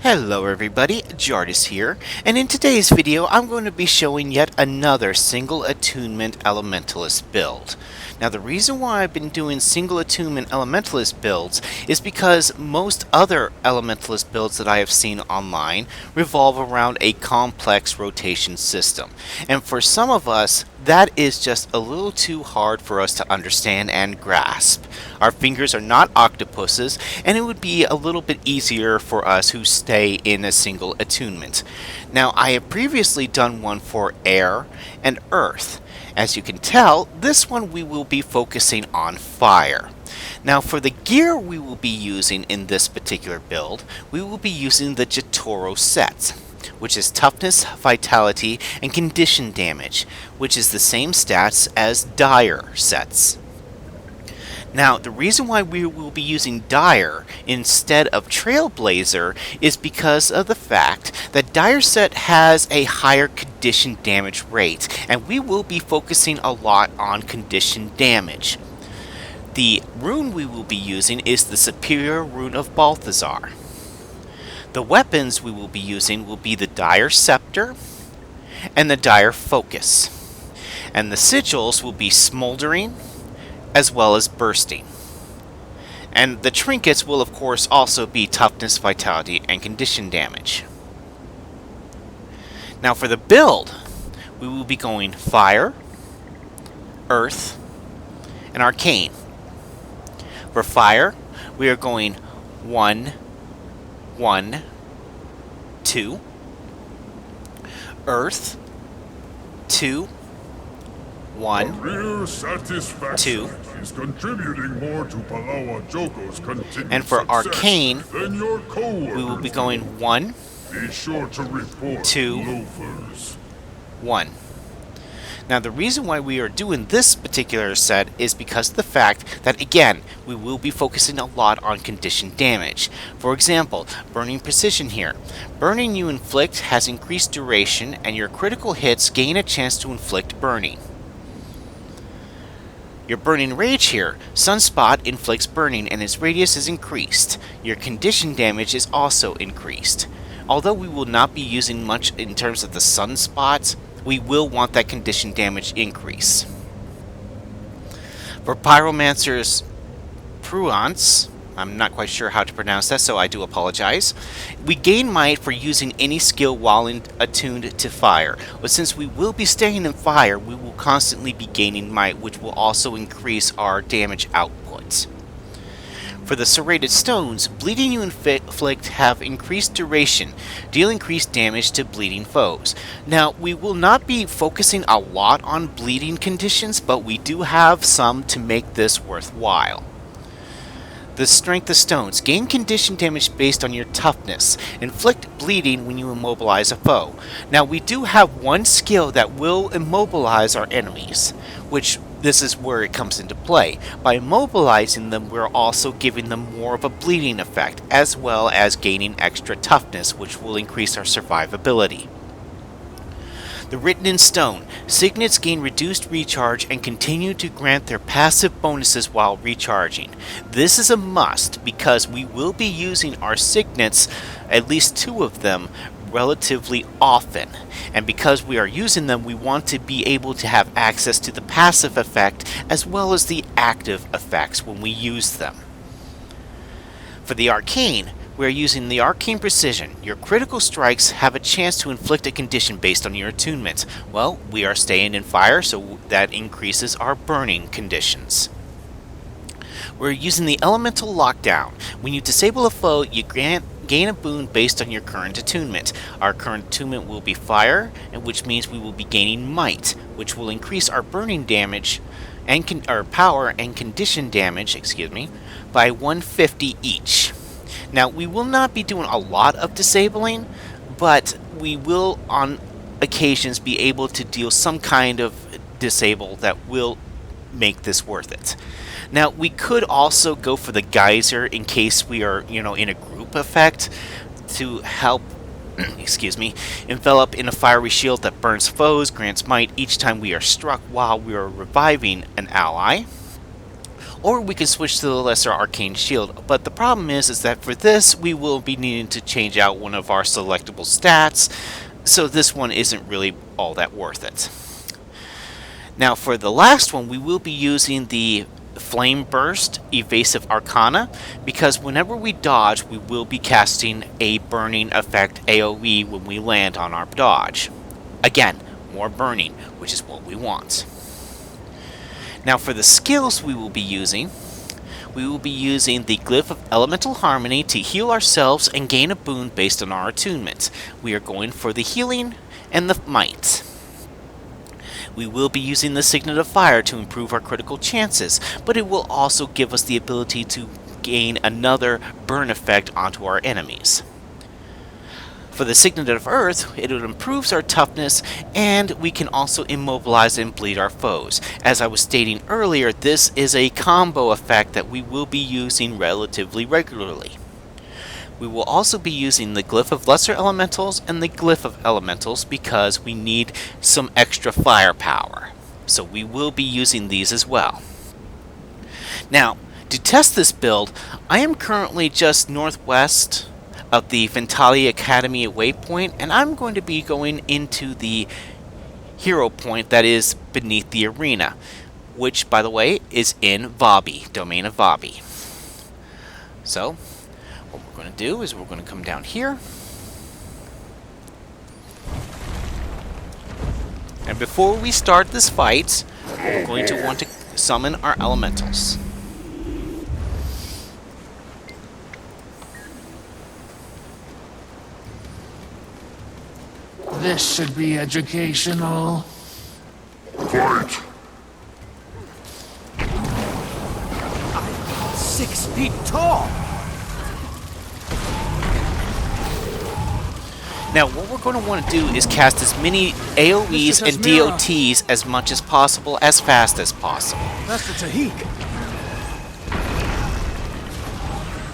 Hello everybody, Jardis here, and in today's video I'm going to be showing yet another single attunement Elementalist build. Now the reason why I've been doing single attunement Elementalist builds is because most other Elementalist builds that I have seen online revolve around a complex rotation system, and for some of us that is just a little too hard for us to understand and grasp. Our fingers are not octopuses, and it would be a little bit easier for us who stay in a single attunement. Now, I have previously done one for air and earth. As you can tell, this one we will be focusing on fire. Now, for the gear we will be using in this particular build, we will be using the GW2 set, which is toughness, vitality, and condition damage, which is the same stats as dire sets. Now, the reason why we will be using Dire instead of Trailblazer is because of the fact that Dire set has a higher condition damage rate, and we will be focusing a lot on condition damage. The rune we will be using is the Superior Rune of Balthazar. The weapons we will be using will be the Dire Scepter and the Dire Focus. And the sigils will be Smoldering as well as Bursting. And the trinkets will of course also be Toughness, Vitality, and Condition damage. Now for the build, we will be going Fire, Earth, and Arcane. For Fire, we are going 1, 1, 2, Earth, 2, 1, Real satisfaction 2, is contributing more to Palawa Joko's continued and for success Arcane, than your co-workers. we will be going 1, Be sure to report 2, loafers. 1. Now the reason why we are doing this particular set is because of the fact that, again, we will be focusing a lot on condition damage. For example, Burning Precision here. Burning you inflict has increased duration, and your critical hits gain a chance to inflict burning. Your Burning Rage here, Sunspot inflicts burning and its radius is increased. Your condition damage is also increased. Although we will not be using much in terms of the Sunspots, we will want that condition damage increase. For Pyromancer's Pruance, I'm not quite sure how to pronounce that, so I do apologize. We gain might for using any skill while attuned to fire, but since we will be staying in fire, we will constantly be gaining might, which will also increase our damage output. For the Serrated Stones, bleeding you inflict have increased duration, deal increased damage to bleeding foes. Now, we will not be focusing a lot on bleeding conditions, but we do have some to make this worthwhile. The Strength of Stones, gain condition damage based on your toughness. Inflict bleeding when you immobilize a foe. Now we do have one skill that will immobilize our enemies, which this is where it comes into play. By immobilizing them, we're also giving them more of a bleeding effect, as well as gaining extra toughness, which will increase our survivability. The Written in Stone. Signets gain reduced recharge and continue to grant their passive bonuses while recharging. This is a must because we will be using our signets, at least 2 of them, relatively often. And because we are using them, we want to be able to have access to the passive effect as well as the active effects when we use them. For the Arcane, we are using the Arcane Precision. Your critical strikes have a chance to inflict a condition based on your attunement. Well, we are staying in fire, so that increases our burning conditions. We're using the Elemental Lockdown. When you disable a foe, you gain a boon based on your current attunement. Our current attunement will be fire, which means we will be gaining might, which will increase our burning damage and our power and condition damage, by 150 each. Now, we will not be doing a lot of disabling, but we will on occasions be able to deal some kind of disable that will make this worth it. Now, we could also go for the Geyser in case we are, in a group effect to help, envelop in a fiery shield that burns foes, grants might each time we are struck while we are reviving an ally. or we can switch to the lesser arcane shield. But the problem is that for this we will be needing to change out one of our selectable stats, so this one isn't really all that worth it. Now for the last one, we will be using the Flame Burst Evasive Arcana, because whenever we dodge, we will be casting a burning effect AoE when we land on our dodge. Again, more burning, which is what we want. Now for the skills we will be using the Glyph of Elemental Harmony to heal ourselves and gain a boon based on our attunement. We are going for the healing and the might. We will be using the Signet of Fire to improve our critical chances, but it will also give us the ability to gain another burn effect onto our enemies. For the Signet of Earth, it improves our toughness, and we can also immobilize and bleed our foes. As I was stating earlier, this is a combo effect that we will be using relatively regularly. We will also be using the Glyph of Lesser Elementals and the Glyph of Elementals because we need some extra firepower. So we will be using these as well. Now, to test this build, I am currently just northwest of the Ventalia Academy waypoint, and I'm going to be going into the hero point that is beneath the arena, which, by the way, is in Vabi, domain of Vabi. So, what we're going to do is we're going to come down here. And before we start this fight, we're going to want to summon our elementals. This should be educational. Fight! 6 feet tall! Now, what we're going to want to do is cast as many AoEs and DOTs as much as possible, as fast as possible. Master Tahik!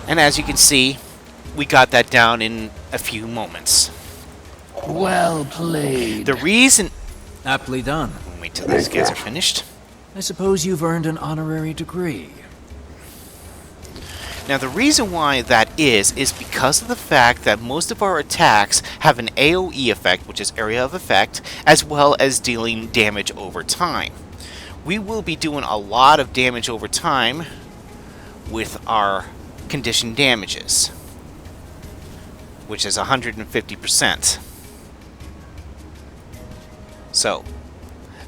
And as you can see, we got that down in a few moments. Well played. The reason... Aptly done. Wait till these guys are finished. I suppose you've earned an honorary degree. Now, the reason why that is because of the fact that most of our attacks have an AoE effect, which is area of effect, as well as dealing damage over time. We will be doing a lot of damage over time with our conditioned damages, which is 150%. So,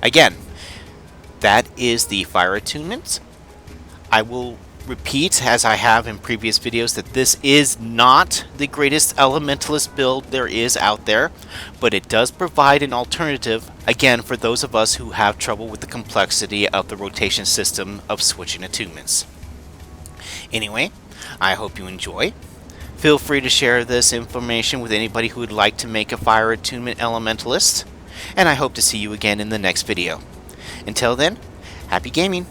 again, that is the Fire Attunement. I will repeat, as I have in previous videos, that this is not the greatest Elementalist build there is out there, but it does provide an alternative, again, for those of us who have trouble with the complexity of the rotation system of switching attunements. Anyway, I hope you enjoy. Feel free to share this information with anybody who would like to make a Fire Attunement Elementalist, and I hope to see you again in the next video. Until then, happy gaming!